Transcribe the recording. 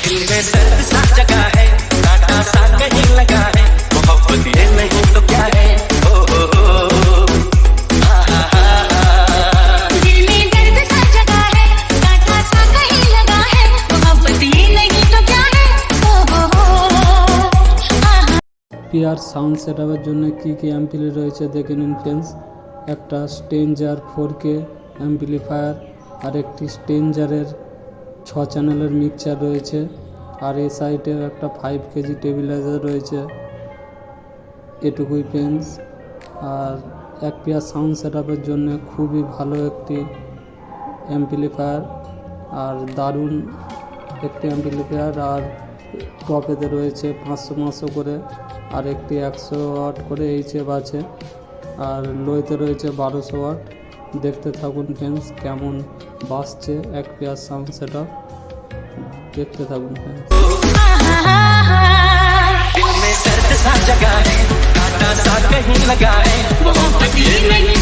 दिल में दर्द सा जगा है, कांटा सा कहीं लगा है, मोहब्बत ये नहीं तो क्या है। ओ हो हो हा हा हा। दिल में दर्द सा जगा है, कांटा सा कहीं लगा है, मोहब्बत ये नहीं तो क्या है। ओ हो हो পিয়ার সাউন্ড সেটআপের জন্য কি কি অ্যাম্পলি রয়েছে দেখে নিন ফ্রেন্ডস। একটা স্টেঞ্জার 4K অ্যাম্পলিফায়ার, আর একটি স্টেঞ্জারের 6 চ্যানেলের মিক্সচার রয়েছে, আর এই সাইডে একটা 5 কেজি টেবিলাইজার রয়েছে। এটুকুই ফ্রেন্ডস। আর এক পিয়ার সাউন্ড সেটআপের জন্য খুবই ভালো একটি অ্যাম্পলিফায়ার, আর দারুণ একটি অ্যাম্পলিফায়ার। আর টপেতে রয়েছে 500 করে, আর একটি 100 ওয়াট করে এইচএফ আছে, আর লোতে রয়েছে 1200 ওয়াট। দেখতে থাকুন ফ্রেন্ডস কেমন বাজছে এক পেয়ার সাউন্ড সেটআপ, দেখতে থাকুন ফ্রেন্ডস। दिल में दर्द सा जगा है, कांटा सा कहीं लगा है, मोहब्बत ये नहीं